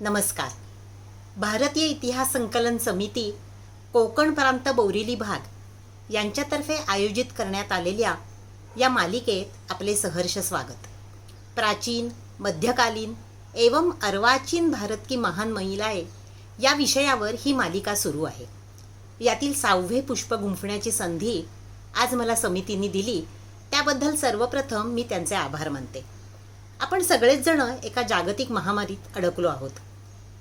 नमस्कार. भारतीय इतिहास संकलन समिती कोकण प्रांत बोरिवली भाग यांच्यातर्फे आयोजित करण्यात आलेल्या या मालिकेत आपले सहर्ष स्वागत. प्राचीन, मध्यकालीन एवं अर्वाचीन भारत की महान महिलाएं या विषयावर ही मालिका सुरू आहे. यातील 6वे पुष्प गुंफण्याची संधी आज मला समितीने दिली, त्याबद्दल सर्वप्रथम मी त्यांचे आभार मानते. आपण सगळेच जण एका जागतिक महामारीत अडकलो आहोत.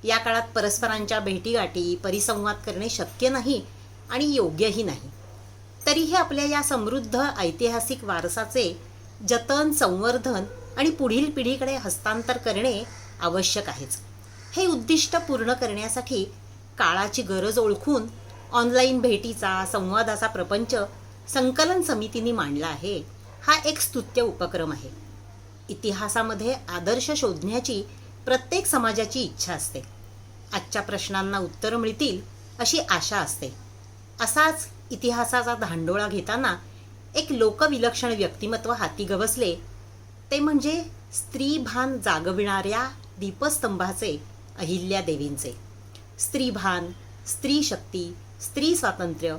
या काळात परस्परांच्या भेटीगाठी, परिसंवाद करणे शक्य नाही आणि योग्यही नाही. तरीही आपल्या या समृद्ध ऐतिहासिक वारसाचे जतन, संवर्धन आणि पुढील पिढीकडे हस्तांतर करणे आवश्यक आहेच. हे उद्दिष्ट पूर्ण करण्यासाठी काळाची गरज ओळखून ऑनलाईन भेटीचा, संवादाचा प्रपंच संकलन समितीने मांडला आहे. हा एक स्तुत्य उपक्रम आहे. इतिहासामध्ये आदर्श शोधण्याची प्रत्येक समाजाची इच्छा असते. आजच्या प्रश्नांना उत्तर मिळतील अशी आशा असते. असाच इतिहासाचा धांडोळा घेताना एक लोकविलक्षण व्यक्तिमत्व हाती गवसले, ते म्हणजे स्त्रीभान जागविणाऱ्या दीपस्तंभाचे अहिल्यादेवींचे. स्त्रीभान, स्त्री शक्ती, स्त्री स्वातंत्र्य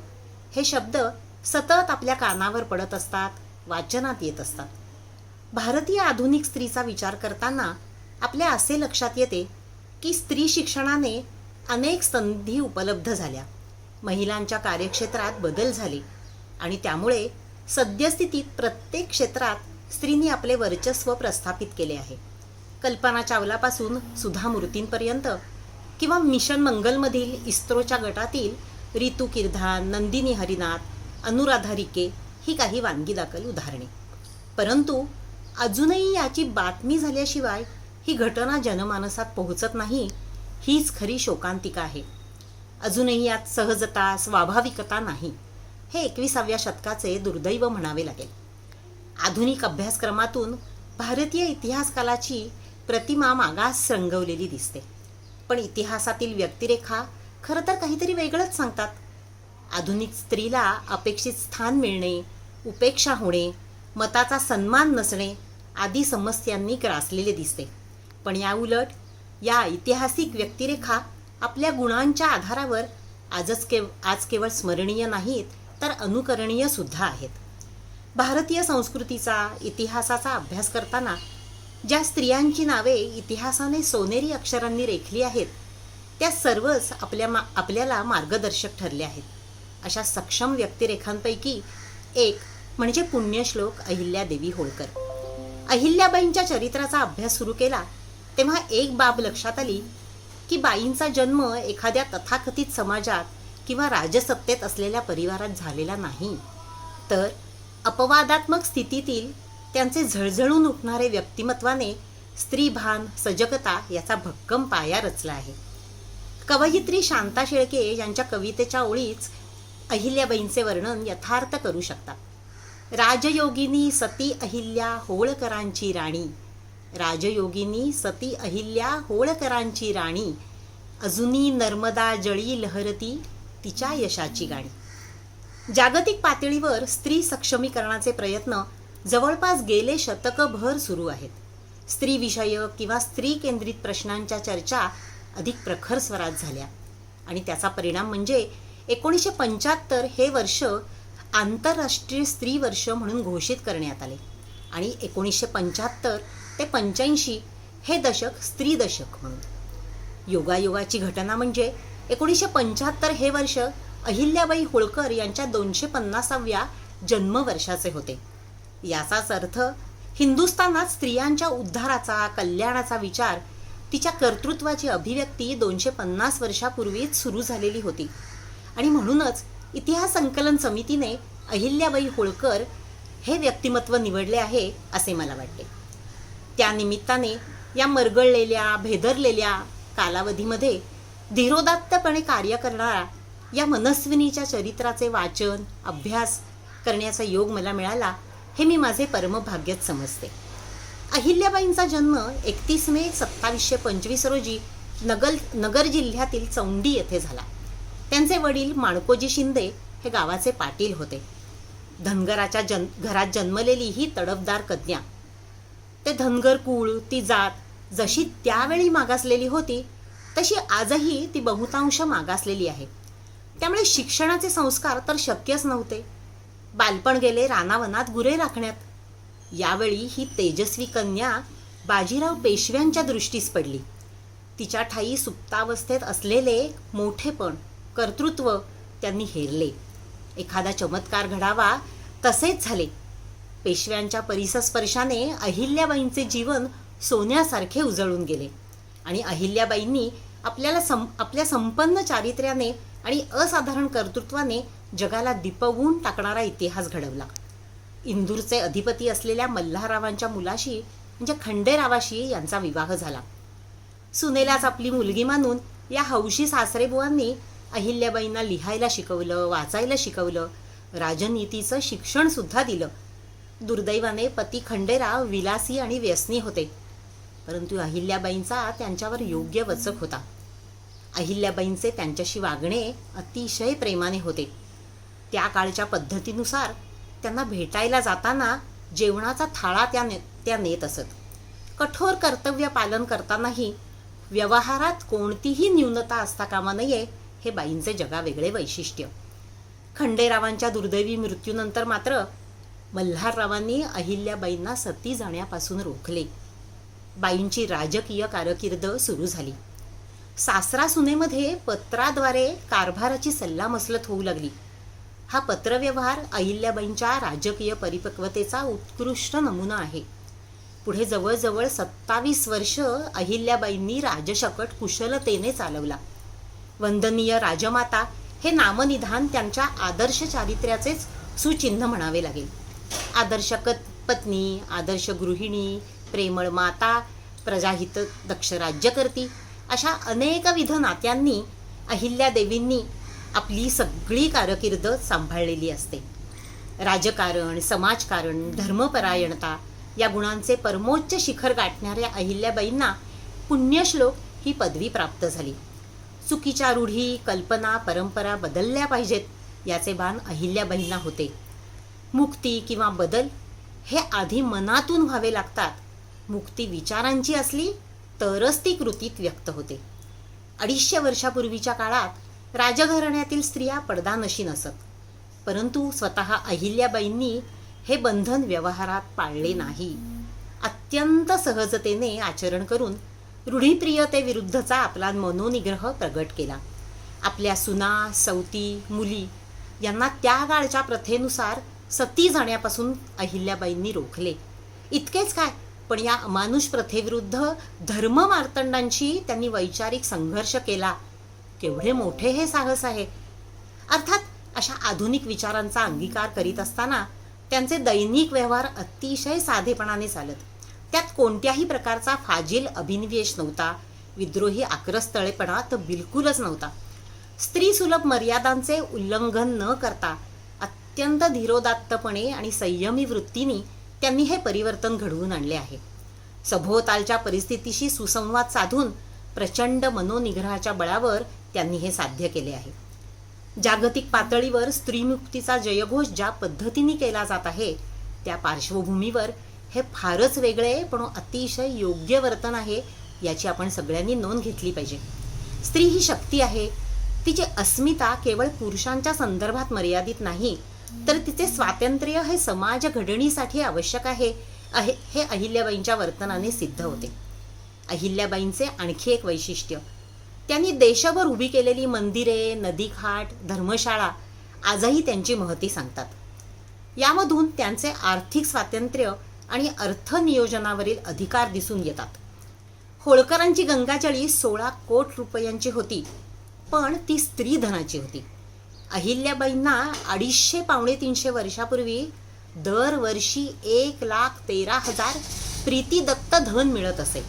हे शब्द सतत आपल्या कानावर पडत असतात, वाचनात येत असतात. भारतीय आधुनिक स्त्रीचा विचार करताना आपल्या असे लक्षात येते की स्त्री शिक्षणाने अनेक संधी उपलब्ध झाल्या, महिलांच्या कार्यक्षेत्रात बदल झाले आणि त्यामुळे सद्यस्थितीत प्रत्येक क्षेत्रात स्त्रीने आपले वर्चस्व प्रस्थापित केले आहे. कल्पना चावलापासून सुधा मूर्तींपर्यंत किंवा मिशन मंगलमधील इस्रोच्या गटातील रितू किर्धान, नंदिनी हरिनाथ, अनुराधा रिके ही काही वानगीदाखल उदाहरणे. परंतु अजूनही याची बातमी झाल्याशिवाय ही घटना जनमानसात पोहोचत नाही, हीच खरी शोकांतिका आहे. अजूनही यात सहजता, स्वाभाविकता नाही. हे 21व्या शतकाचे दुर्दैव म्हणावे लागेल. आधुनिक अभ्यासक्रमातून भारतीय इतिहासकालाची प्रतिमा मागास रंगवलेली दिसते. पण इतिहासातील व्यक्तिरेखा खरं तर काहीतरी वेगळंच सांगतात. आधुनिक स्त्रीला अपेक्षित स्थान मिळणे, उपेक्षा होणे, मताचा सन्मान नसणे आदी समस्यांनी ग्रासलेले दिसते. पण याउलट या ऐतिहासिक व्यक्तिरेखा आपल्या गुणांच्या आधारावर आज केवळ स्मरणीय नाहीत, तर अनुकरणीय सुद्धा आहेत. भारतीय संस्कृतीचा, इतिहासाचा अभ्यास करताना ज्या स्त्रियांची नावे इतिहासाने सोनेरी अक्षरांनी रेखली आहेत, त्या सर्वच आपल्याला मार्गदर्शक ठरले आहेत. अशा सक्षम व्यक्तिरेखांपैकी एक म्हणजे पुण्यश्लोक अहिल्यादेवी होळकर. अहिल्याबाईंच्या चरित्राचा अभ्यास सुरू केला तेव्हा एक बाब लक्षात आली की बाईंचा जन्म एखाद्या तथाकथित समाजात किंवा राजसत्तेत असलेल्या परिवारात झालेला नाही, तर अपवादात्मक स्थितीतील त्यांचे झळझळून उठणारे व्यक्तिमत्वाने स्त्रीभान, सजगता याचा भक्कम पाया रचला आहे. कवयित्री शांता शेळके यांच्या कवितेच्या ओळीच अहिल्याबाईंचे वर्णन यथार्थ करू शकतात. राजयोगिनी सती अहिल्या होळकरांची राणी, राजयोगिनी सती अहिल्या होळकरांची राणी, अजूनी नर्मदा जळी लहरती तिच्या यशाची गाणी. जागतिक पातळीवर स्त्री सक्षमीकरणाचे प्रयत्न जवळपास गेले शतकभर सुरू आहेत. स्त्रीविषयक किंवा स्त्री केंद्रित प्रश्नांच्या चर्चा अधिक प्रखर स्वरात झाल्या आणि त्याचा परिणाम म्हणजे 1975 हे वर्ष आंतरराष्ट्रीय स्त्री वर्ष म्हणून घोषित करण्यात आले आणि 1975 ते 85 हे दशक स्त्री दशक म्हणून. योगायोगाची घटना म्हणजे 1975 हे वर्ष अहिल्याबाई होळकर यांच्या 250व्या जन्मवर्षाचे होते. याचाच अर्थ हिंदुस्थानात स्त्रियांच्या उद्धाराचा, कल्याणाचा विचार, तिच्या कर्तृत्वाची अभिव्यक्ती 250 वर्षापूर्वीच सुरू झालेली होती आणि म्हणूनच इतिहास संकलन समितीने अहिल्याबाई होळकर हे व्यक्तिमत्व निवडले आहे असे मला वाटते. त्यानिमित्ताने या मरगळलेल्या, भेदरलेल्या कालावधीमध्ये धीरोदात्तपणे कार्य करणारा या मनस्विनीच्या चरित्राचे वाचन, अभ्यास करण्याचा योग मला मिळाला, हे मी माझे परमभाग्यच समजते. अहिल्याबाईंचा जन्म 31 मे 2725 रोजी नगर जिल्ह्यातील चौंडी येथे झाला. त्यांचे वडील माणकोजी शिंदे हे गावाचे पाटील होते. धनगराच्या घरात जन्मलेली ही तडफदार कन्या. ते धनगर कुळ, ती जात जशी त्यावेळी मागासलेली होती तशी आजही ती बहुतांश मागासलेली आहे. त्यामुळे शिक्षणाचे संस्कार तर शक्यच नव्हते. बालपण गेले रानावनात गुरे राखण्यात. यावेळी ही तेजस्वी कन्या बाजीराव पेशव्यांच्या दृष्टीस पडली. तिच्या ठायी सुप्तावस्थेत असलेले मोठेपण, कर्तृत्व त्यांनी हेरले. एखादा चमत्कार घडावा तसेच झाले. पेशव्यांच्या परिसस्पर्शाने अहिल्याबाईंचे जीवन सोन्यासारखे उजळून गेले आणि अहिल्याबाईंनी आपल्या संपन्न चारित्र्याने आणि असाधारण कर्तृत्वाने जगाला दिपवून टाकणारा इतिहास घडवला. इंदूरचे अधिपती असलेल्या मल्हाररावांच्या मुलाशी म्हणजे खंडेरावाशी यांचा विवाह झाला. सुनेलाच आपली मुलगी मानून या हौशी सासरेबुवांनी अहिल्याबाईंना लिहायला शिकवलं, वाचायला शिकवलं, राजनीतीचं शिक्षण सुद्धा दिलं. दुर्दैवाने पती खंडेराव विलासी आणि व्यसनी होते, परंतु अहिल्याबाईंचा त्यांच्यावर योग्य वचक होता. अहिल्याबाईंचे त्यांच्याशी वागणे अतिशय प्रेमाने होते. त्या काळच्या पद्धतीनुसार त्यांना भेटायला जाताना जेवणाचा थाळा त्या नेत असत. कठोर कर्तव्य पालन करतानाही व्यवहारात कोणतीही न्यूनता असता कामा नये, हे बाईंचे जगावेगळे वैशिष्ट्य. खंडेरावांच्या दुर्दैवी मृत्यूनंतर मात्र मल्हाररावांनी अहिल्याबाईंना सती जाण्यापासून रोखले. बाईंची राजकीय कारकीर्द सुरू झाली. सासरा सुनेमध्ये पत्राद्वारे कारभाराची सल्लामसलत होऊ लागली. हा पत्रव्यवहार अहिल्याबाईंच्या राजकीय परिपक्वतेचा उत्कृष्ट नमुना आहे. पुढे जवळजवळ 27 वर्ष अहिल्याबाईंनी राजशकट कुशलतेने चालवला. वंदनीय राजमाता हे नामनिधान त्यांच्या आदर्श चारित्र्याचेच सुचिन्ह म्हणावे लागेल. आदर्श पत्नी, आदर्श गृहिणी, प्रेमळ माता, प्रजाहित दक्ष राज्यकर्ती अशा अनेकविध नात्यांनी अहिल्यादेवींनी आपली सगळी कारकीर्द सांभाळलेली असते. राजकारण, समाजकारण, धर्मपरायणता या गुणांचे परमोच्च शिखर गाठणाऱ्या अहिल्याबाईंना पुण्यश्लोक ही पदवी प्राप्त झाली. चुकीच्या रूढी, कल्पना, परंपरा बदलल्या पाहिजेत याचे भान अहिल्याबाईंना होते. मुक्ती किंवा बदल हे आधी मनातून व्हावे लागतात. मुक्ती विचारांची असली तरच ती कृतीत व्यक्त होते. 250 वर्षापूर्वीच्या काळात राजघराण्यातील स्त्रिया पडदानशी नसत, परंतु स्वतः अहिल्याबाईंनी हे बंधन व्यवहारात पाळले नाही. अत्यंत सहजतेने आचरण करून रूढीप्रियतेविरुद्धचा आपला मनोनिग्रह प्रगट केला. आपल्या सुना, सवती, मुली यांना त्या काळच्या प्रथेनुसार सती जाण्यापासून अहिल्याबाईंनी रोखले. इतकेच काय, पण या अमानुष प्रथेविरुद्ध धर्ममार्तंडांशी त्यांनी वैचारिक संघर्ष केला. केवढे मोठे हे साहस आहे. अर्थात अशा आधुनिक विचारांचा अंगीकार करीत असताना त्यांचे दैनिक व्यवहार अतिशय साधेपणाने चालत. त्यात कोणत्याही प्रकारचा फाजील अभिनिवेश नव्हता. विद्रोही आक्रस्तळेपणा तर बिलकुलच नव्हता. स्त्रीसुलभ मर्यादांचे उल्लंघन न करता अत्यंत धीरोदात्तपणे आणि संयमी वृत्तीने त्यांनी हे परिवर्तन घडवून आणले आहे. सभोवतालच्या परिस्थितीशी सुसंवाद साधून प्रचंड मनोनिग्रहाच्या बळावर त्यांनी हे साध्य केले आहे. जागतिक पातळीवर स्त्रीमुक्तीचा जयघोष ज्या पद्धतीने केला जात आहे, त्या पार्श्वभूमीवर हे फारच वेगळे पण अतिशय योग्य वर्तन आहे याची आपण सगळ्यांनी नोंद घेतली पाहिजे. स्त्री ही शक्ती आहे. तिची अस्मिता केवळ पुरुषांच्या संदर्भात मर्यादित नाही, तर तिचे स्वातंत्र्य हे समाज घडणीसाठी आवश्यक आहे हे अहिल्याबाईंच्या वर्तनाने सिद्ध होते. अहिल्याबाईंचे आणखी एक वैशिष्ट्य, त्यांनी देशभर उभी केलेली मंदिरे, नदीघाट, धर्मशाळा आजही त्यांची महती सांगतात. यामधून त्यांचे आर्थिक स्वातंत्र्य आणि अर्थनियोजनावरील अधिकार दिसून येतात. होळकरांची गंगाजळी 16 कोटी रुपयांची होती, पण ती स्त्री धनाची होती. अहिल्याबाईंना 250-300 वर्षापूर्वी दरवर्षी 1,13,000 प्रीतिदत्त धन मिळत असे.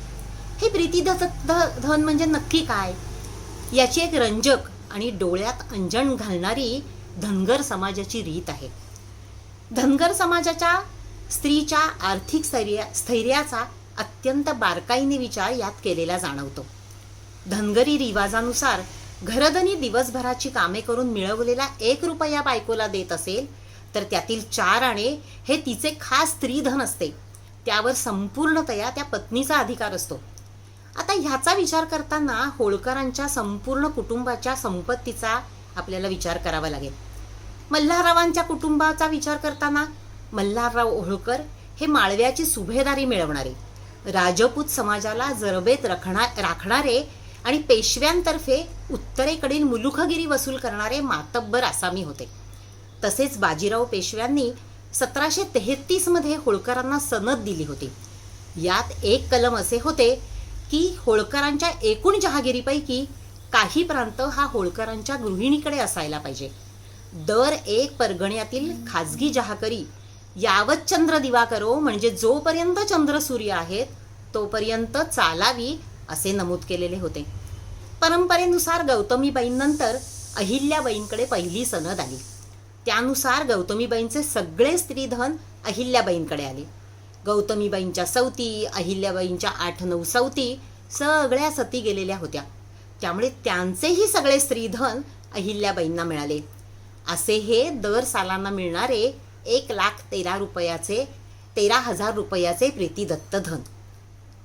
हे प्रीतिदत्त धन म्हणजे नक्की काय, याची एक रंजक आणि डोळ्यात अंजन घालणारी धनगर समाजाची रीत आहे. धनगर समाजाच्या स्त्रीच्या आर्थिक स्थैर्याचा अत्यंत बारकाईने विचार यात केलेला जाणवतो. धनगरी रिवाजानुसार घरधनी दिवसभराची कामे करून मिळवलेला 1 रुपया बायकोला देत असेल तर त्यातील 4 आणे हे तिचे खास स्त्रीधन असते. त्यावर संपूर्णतया त्या पत्नीचा अधिकार असतो. आता ह्याचा विचार करताना होळकरांच्या संपूर्ण कुटुंबाच्या संपत्तीचा आपल्याला विचार करावा लागेल. मल्हाररावांच्या कुटुंबाचा विचार करताना मल्हारराव होळकर हे माळव्याची सुभेदारी मिळवणारे, राजपूत समाजाला जरबेत राखणारे आणि पेशव्यांतर्फे उत्तरेकडील मुलुखगिरी वसूल करणारे मातब्बर आसामी होते. तसेच बाजीराव पेशव्यांनी 1733 मध्ये होळकरांना सनद दिली होती. यात एक कलम असे होते की होळकरांच्या एकूण जहागिरीपैकी काही प्रांत हा होळकरांच्या गृहिणीकडे असायला पाहिजे. दर एक परगण्यातील खाजगी जहाकरी यावत चंद्र दिवा करो, म्हणजे जोपर्यंत चंद्र सूर्य आहेत तोपर्यंत चालावी असे नमूद केलेले होते. परंपरेनुसार गौतमीबाईंनंतर अहिल्याबाईंकडे पहिली सनद आली. त्यानुसार गौतमीबाईंचे सगळे स्त्रीधन अहिल्याबाईंकडे आले. गौतमीबाईंच्या सवती, अहिल्याबाईंच्या 8-9 सवती सगळ्या सती गेलेल्या होत्या. त्यामुळे त्यांचेही सगळे स्त्रीधन अहिल्याबाईंना मिळाले. असे हे दर सालांना मिळणारे 1,13,000 रुपयाचे प्रीतिदत्त धन.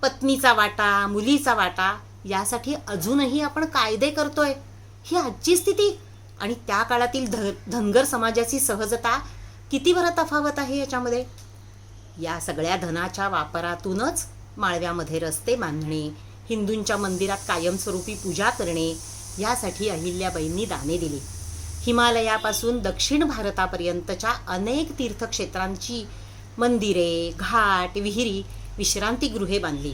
पत्नीचा वाटा, मुलीचा वाटा यासाठी अजूनही आपण कायदे करतोय. ही आजची स्थिती आणि त्या काळातील धनगर समाजाची सहजता किती बरं तफावत आहे याच्यामध्ये. या सगळ्या धनाच्या वापरातूनच माळव्यामध्ये रस्ते बांधणे, हिंदूंच्या मंदिरात कायमस्वरूपी पूजा करणे यासाठी अहिल्याबाईंनी दाने दिली. हिमालयापासून दक्षिण भारतापर्यंतच्या अनेक तीर्थक्षेत्रांची मंदिरे, घाट, विहिरी, विश्रांतीगृहे बांधली.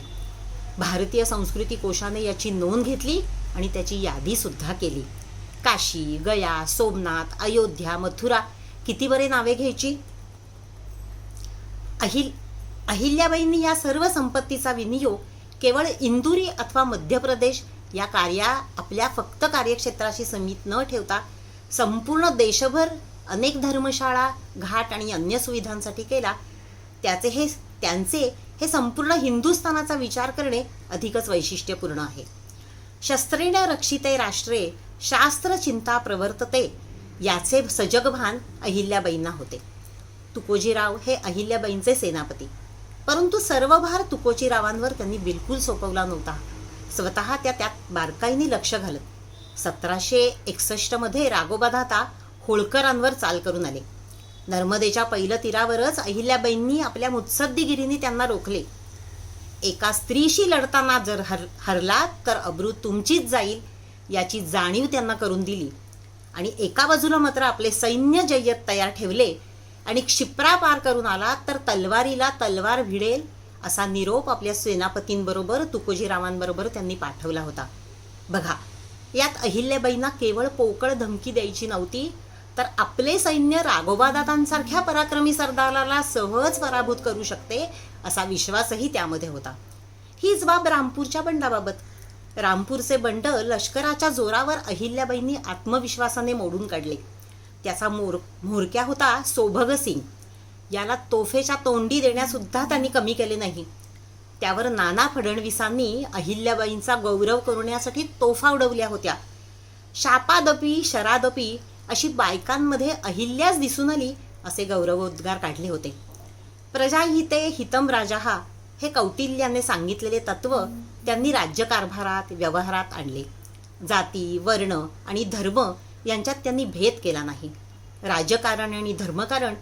भारतीय संस्कृती कोशाने याची नोंद घेतली आणि त्याची यादीसुद्धा केली. काशी, गया, सोमनाथ, अयोध्या, मथुरा किती बरे नावे घ्यायची. अहिल्याबाईंनी या सर्व संपत्तीचा विनियोग केवळ इंदुरी अथवा मध्य प्रदेश या आपल्या फक्त कार्यक्षेत्राशी सीमित न ठेवता संपूर्ण देशभर अनेक धर्मशाळा, घाट आणि अन्य सुविधांसाठी केला. त्यांचे हे संपूर्ण हिंदुस्थानाचा विचार करणे अधिकच वैशिष्ट्यपूर्ण आहे. शस्त्रेण रक्षिते राष्ट्रे शास्त्र चिंता प्रवर्तते याचे सजग भान अहिल्याबाईंना होते. तुकोजीराव हे अहिल्याबाईंचे सेनापती, परंतु सर्व भार तुकोजीरावांवर त्यांनी बिलकुल सोपवला नव्हता. स्वतः त्यात बारकाईने लक्ष घालत 1761 मध्ये राघोबादाता होळकरांवर चाल करून आले. नर्मदेच्या पहिल्या तीरावरच अहिल्याबाईंनी आपल्या मुत्सद्दीगिरीने त्यांना रोखले. एका स्त्रीशी लढताना जर हरलात तर अब्रू तुमचीच जाईल याची जाणीव त्यांना करून दिली आणि एका बाजूला मात्र आपले सैन्य जय्यत तयार ठेवले आणि क्षिप्रा पार करून आला तर तलवारीला तलवार भिडेल असा निरोप आपल्या सेनापतींबरोबर तुकोजीरावांबरोबर त्यांनी पाठवला होता. बघा, यात अहिल्याबाईंना केवळ पोकळ धमकी द्यायची नव्हती, तर आपले सैन्य राघोबादादांसारख्या पराक्रमी सरदाराला सहज पराभूत करू शकते असा विश्वासही त्यामध्ये होता. हीच बाब रामपूरच्या बंडाबाबत. रामपूरचे बंड लष्कराच्या जोरावर अहिल्याबाईंनी आत्मविश्वासाने मोडून काढले. त्याचा म्होरक्या होता सोभगसिंग. याला तोफेच्या तोंडी देण्यासुद्धा त्यांनी कमी केले नाही. त्यावर नाना फडणवीसांनी अहिल्याबाईंचा गौरव करण्यासाठी तोफा उडवल्या होत्या. शापादपी शरादपी अशी बायकांमध्ये अहिल्याच दिसून आली असे गौरवोद्गार काढले होते. प्रजाहिते हितम राजाहा हे कौटिल्याने सांगितलेले तत्व त्यांनी राज्यकारभारात व्यवहारात आणले. जाती, वर्ण आणि धर्म यांच्यात त्यांनी भेद केला नाही. राजकारण आणि धर्मकारण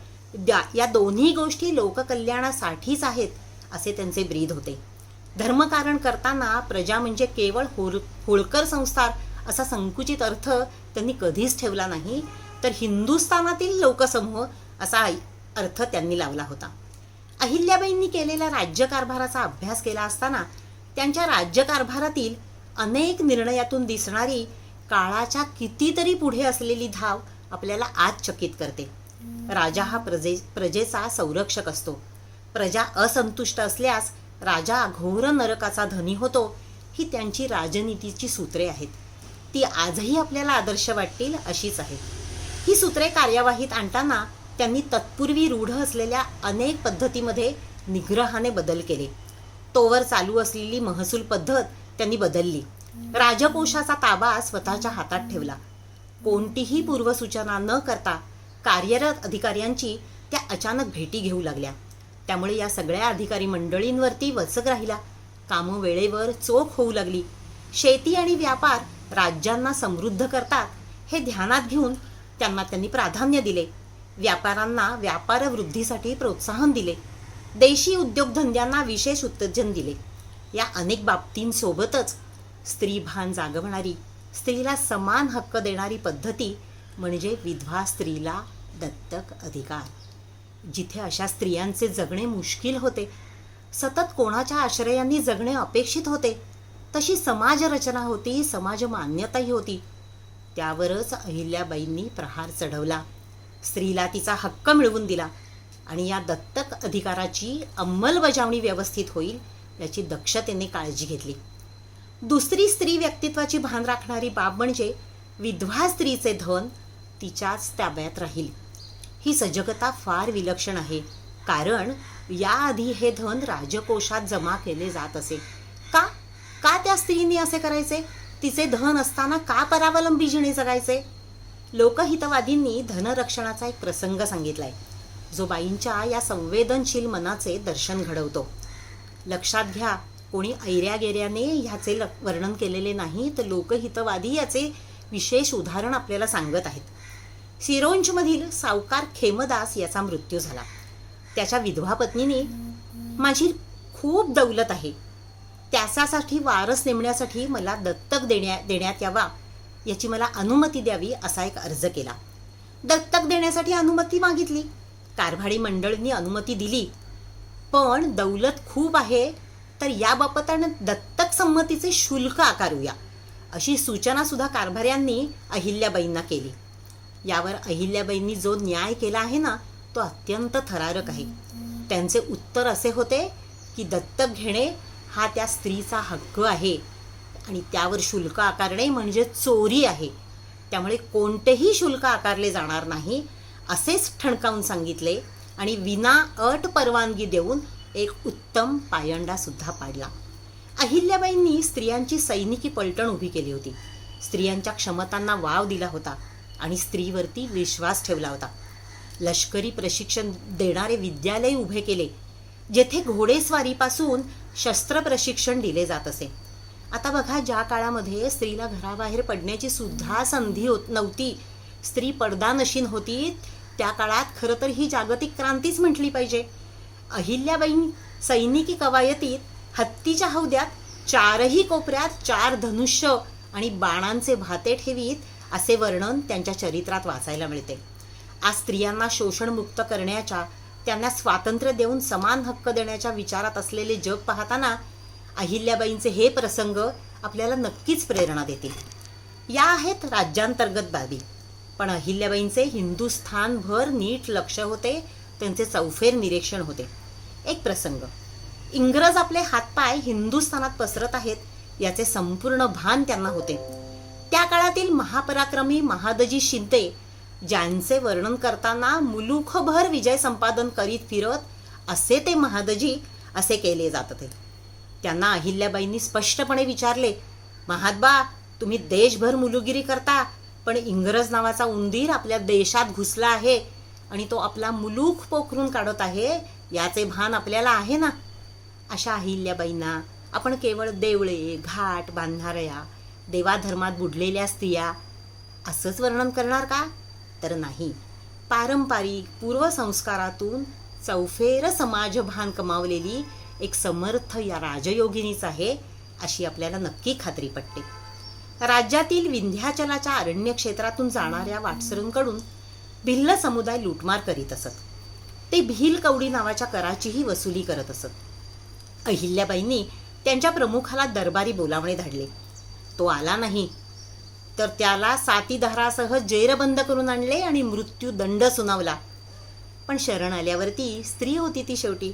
या दोन्ही गोष्टी लोककल्याणासाठीच आहेत असे त्यांचे ब्रीद होते. धर्मकारण करताना प्रजा म्हणजे केवळ होळकर संस्थार असा संकुचित अर्थ त्यांनी कधीच ठेवला नाही, तर हिंदुस्थानातील लोकसमूह असा अर्थ त्यांनी लावला होता. अहिल्याबाईंनी केलेल्या राज्यकारभाराचा अभ्यास केला असताना त्यांच्या राज्यकारभारातील अनेक निर्णयातून दिसणारी काळाच्या कितीतरी पुढे असलेली धाव आपल्याला आज चकित करते. राजा हा प्रजेचा संरक्षक असतो. प्रजा असंतुष्ट असल्यास राजा घोर नरकाचा धनी होतो. ही त्यांची राजनीतीची सूत्रे आहेत. ती आजही आपल्याला आदर्श वाटतील अशीच आहेत. ही सूत्रे कार्यवाहीत आणताना त्यांनी तत्पूर्वी रूढ असलेल्या अनेक पद्धतीमध्ये निग्रहाने बदल केले. तोवर चालू असलेली महसूल पद्धत त्यांनी बदलली. राजकोषाचा ताबा स्वतःच्या हातात ठेवला. कोणतीही पूर्वसूचना न करता कार्यरत अधिकाऱ्यांची त्या अचानक भेटी घेऊ लागल्या. त्यामुळे या सगळ्या अधिकारी मंडळींवरती वचक राहिला. कामं वेळेवर चोख होऊ लागली. शेती आणि व्यापार राज्यांना समृद्ध करतात हे ध्यानात घेऊन त्यांनी प्राधान्य दिले. व्यापाऱ्यांना व्यापार वृद्धीसाठी प्रोत्साहन दिले. देशी उद्योगधंद्यांना विशेष उत्तेजन दिले. या अनेक बाबतींसोबतच स्त्रीभान जागवणारी, स्त्रीला समान हक्क देणारी पद्धती म्हणजे विधवा स्त्रीला दत्तक अधिकार. जिथे अशा स्त्रियांचे जगणे मुश्किल होते, सतत कोणाच्या आश्रयांनी जगणे अपेक्षित होते, तशी समाजरचना होती, समाज मान्यताही होती. त्यावरच अहिल्याबाईंनी प्रहार चढवला. स्त्रीला तिचा हक्क मिळवून दिला आणि या दत्तक अधिकाराची अंमलबजावणी व्यवस्थित होईल याची दक्षतेने काळजी घेतली. दुसरी स्त्री व्यक्तित्वाची भान राखणारी बाब म्हणजे विधवा स्त्रीचे धन तिच्याच ताब्यात राहील. ही सजगता फार विलक्षण आहे, कारण याआधी हे धन राजकोषात जमा केले जात असे. का का त्या स्त्रीने असे करायचे? तिचे धन असताना का परावलंबी जिणे जगायचे? लोकहितवादींनी धनरक्षणाचा एक प्रसंग सांगितलाय, जो बाईंच्या या संवेदनशील मनाचे दर्शन घडवतो. लक्षात घ्या, कोणी ऐऱ्यागेऱ्याने ह्याचे वर्णन केलेले नाही, तर लोकहितवादी याचे विशेष उदाहरण आपल्याला सांगत आहेत. सिरोंजमधील सावकार खेमदास याचा मृत्यू झाला. त्याच्या विधवा पत्नीने, माझी खूप दौलत आहे, त्याच्यासाठी वारस नेमण्यासाठी मला दत्तक देण्यात यावा, याची मला अनुमती द्यावी असा एक अर्ज केला. दत्तक देण्यासाठी अनुमती मागितली. कारभारी मंडळींनी अनुमती दिली. पण दौलत खूप आहे, तर याबाबत दत्तक संमतीचे शुल्क आकारूया अशी सूचना सुद्धा कारभाऱ्यांनी अहिल्याबाईंना केली. यावर अहिल्याबाईंनी जो न्याय केला आहे ना, तो अत्यंत थरारक आहे. त्यांचे उत्तर असे होते की दत्तक घेणे हा त्या स्त्रीचा हक्क आहे आणि त्यावर शुल्क आकारणे म्हणजे चोरी आहे. त्यामुळे कोणतेही शुल्क आकारले जाणार नाही असेच ठणकावून सांगितले आणि विना अट परवानगी देऊन एक उत्तम पायंडा सुद्धा पाडला. अहिल्याबाईंनी स्त्रियांची सैनिकी पलटण उभी केली होती. स्त्रियांच्या क्षमतांना वाव दिला होता आणि स्त्रीवरती विश्वास ठेवला होता. लष्करी प्रशिक्षण देणारे विद्यालय उभे केले, जेथे घोडेस्वारीपासून शस्त्र प्रशिक्षण दिले जात असे. आता बघा, ज्या काळामध्ये स्त्रीला घराबाहेर पडण्याची सुद्धा संधी नव्हती, स्त्री पडदानशीन होती, त्या काळात खरं तर ही जागतिक क्रांतीच म्हटली पाहिजे. अहिल्याबाई सैनिकी कवायतीत हत्तीच्या हौद्यात चारही कोपऱ्यात 4 धनुष्य आणि बाणांचे भाते ठेवीत असे वर्णन त्यांच्या चरित्रात वाचायला मिळते. आज स्त्रियांना शोषणमुक्त करण्याच्या, त्यांना स्वातंत्र्य देऊन समान हक्क देण्याच्या विचारात असलेले जग पाहताना अहिल्याबाईंचे हे प्रसंग आपल्याला नक्कीच प्रेरणा देतील. या आहेत राज्यांतर्गत बाबी, पण अहिल्याबाईंचे हिंदुस्थानभर नीट लक्ष होते, त्यांचे चौफेर निरीक्षण होते. एक प्रसंग, इंग्रज आपले हातपाय हिंदुस्थानात पसरत आहेत याचे संपूर्ण भान त्यांना होते. त्या काळातील महापराक्रमी महादजी शिंदे, ज्यांचे वर्णन करताना मुलूखभर विजय संपादन करीत फिरत असे ते महादजी असे केले जात होते. त्यांना अहिल्याबाईंनी स्पष्टपणे विचारले, महादबा, तुम्ही देशभर मुलुगिरी करता, पण इंग्रज नावाचा उंदीर आपल्या देशात घुसला आहे आणि तो आपला मुलूख पोखरून काढत आहे, याचे भान आपल्याला आहे ना? अशा अहिल्याबाईंना आपण केवळ देवळे, घाट बांधणाऱ्या, देवाधर्मात बुडलेल्या स्त्रिया असंच वर्णन करणार का? तर नाही. पारंपरिक पूर्वसंस्कारातून चौफेर समाजभान कमावलेली एक समर्थ या राजयोगिनीच आहे, अशी आपल्याला नक्की खात्री पटते. राज्यातील विंध्याचलाच्या अरण्य क्षेत्रातून जाणाऱ्या वाटसरूंकडून भिल्ल समुदाय लूटमार करीत असत. ते भील कवडी नावाच्या कराचीही वसुली करत असत. अहिल्याबाईंनी त्यांच्या प्रमुखाला दरबारी बोलावणे धाडले. तो आला नाही, तर त्याला साथीदारासह जेरबंद करून आणले आणि मृत्यूदंड सुनावला. पण शरण आल्यावरती स्त्री होती ती शेवटी.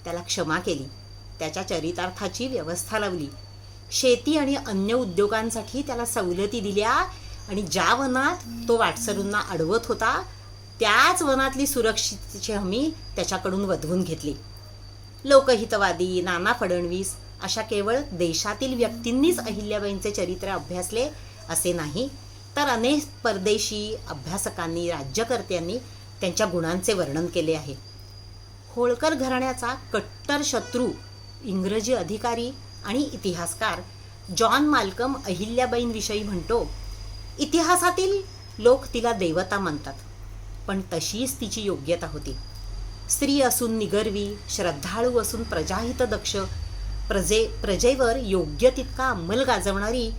त्याला क्षमा केली, त्याच्या चरितार्थाची व्यवस्था लावली, शेती आणि अन्य उद्योगांसाठी त्याला सवलती दिल्या आणि ज्या वनात तो वाटसरूंना अडवत होता त्याच वनातली सुरक्षिततेची हमी त्याच्याकडून वधवून घेतली. लोकहितवादी, नाना फडणवीस अशा केवळ देशातील व्यक्तींनीच अहिल्याबाईंचे चरित्र अभ्यासले असे नाही, तर अनेक परदेशी अभ्यासकांनी, राज्यकर्त्यांनी त्यांच्या गुणांचे वर्णन केले आहे. होळकर घराण्याचा कट्टर शत्रू इंग्रजी अधिकारी आणि इतिहासकार जॉन माल्कम अहिल्याबाईंविषयी म्हणतो, इतिहासातील लोक तिला देवता मानतात, पण तशीच तिची योग्यता होती. स्त्री असून निगर्वी, श्रद्धाळू असून प्रजाहितदक्ष, प्रजेवर योग्य तितका अंमल गाजवणारी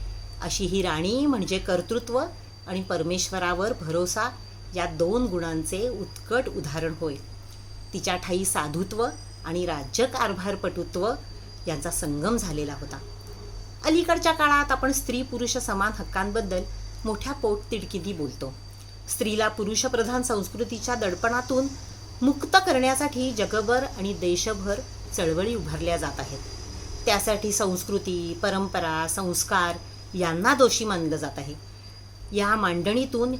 अशी ही राणी म्हणजे कर्तृत्व आणि परमेश्वरावर भरोसा या 2 गुणांचे उत्कट उदाहरण होय. तिच्या ठायी साधुत्व आणि राज्यकारभारपटुत्व यांचा संगम झालेला होता. अलीकडच्या काळात आपण स्त्री पुरुष समान हक्कांबद्दल मोठ्या पोटतिडकीने बोलतो. स्त्रीला पुरुषप्रधान संस्कृतीच्या दडपणातून मुक्त करण्यासाठी जगभर आणि देशभर चळवळी उभारल्या जात आहेत. त्यासाठी संस्कृती, परंपरा, संस्कार यांना दोषी मानलं जात आहे. या मांडणीतून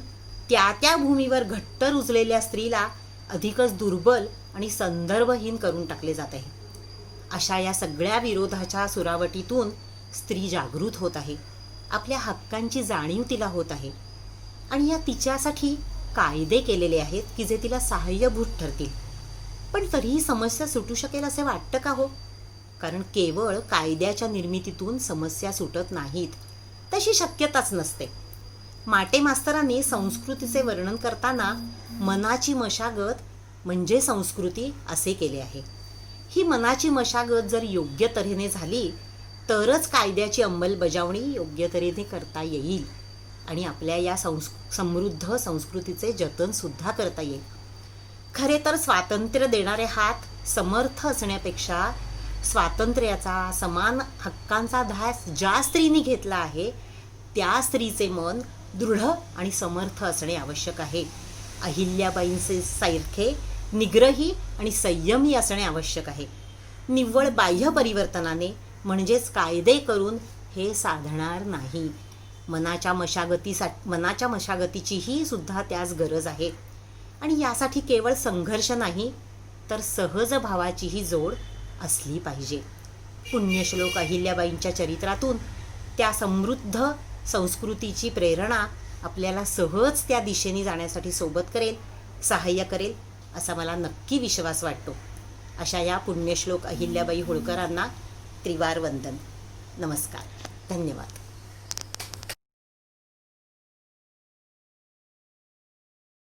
त्या भूमीवर घट्ट रुजलेल्या स्त्रीला अधिकच दुर्बल आणि संदर्भहीन करून टाकले जात आहे. अशा या सगळ्या विरोधाच्या सुरावटीतून स्त्री जागृत होत आहे. आपल्या हक्कांची जाणीव तिला होत आहे आणि या तिच्यासाठी कायदे केलेले आहेत की जे तिला सहाय्यभूत ठरतील. पण तरीही समस्या सुटू शकेल असे वाटतं का हो? कारण केवळ कायद्याच्या निर्मितीतून समस्या सुटत नाहीत, तशी शक्यताच नसते. माटे मास्तरांनी संस्कृतीचे वर्णन करताना मनाची मशागत म्हणजे संस्कृती असे केले आहे. ही मनाची मशागत जर योग्य तऱ्हेने झाली तरच कायद्याची अंमलबजावणी योग्य तऱ्हेने करता येईल आणि आपल्या या समृद्ध संस्कृतीचे जतन सुद्धा करता येईल. खरे तर स्वातंत्र्य देणारे हात समर्थ असण्यापेक्षा स्वातंत्र्याचा, समान हक्कांचा ध्यास ज्या स्त्रीने घेतला आहे त्या स्त्रीचे मन दृढ आणि समर्थ असणे आवश्यक आहे. अहिल्याबाईंचे सारखे निग्रही आणि संयमी असणे आवश्यक आहे. निव्वळ बाह्य परिवर्तनाने म्हणजेच कायदे करून हे साधणार नाही. मनाच्या मशागतीचीही सुद्धा त्यास गरज आहे आणि यासाठी केवळ संघर्ष नाही तर सहज भावाचीही जोड असली पाहिजे. पुण्यश्लोक अहिल्याबाईंच्या चरित्रातून त्या समृद्ध संस्कृतीची प्रेरणा आपल्याला सहज त्या दिशेने जाण्यासाठी सोबत करेल, सहाय्य करेल असा मला नक्की विश्वास वाटतो. अशा या पुण्यश्लोक अहिल्याबाई होळकरांना त्रिवार वंदन. नमस्कार. धन्यवाद.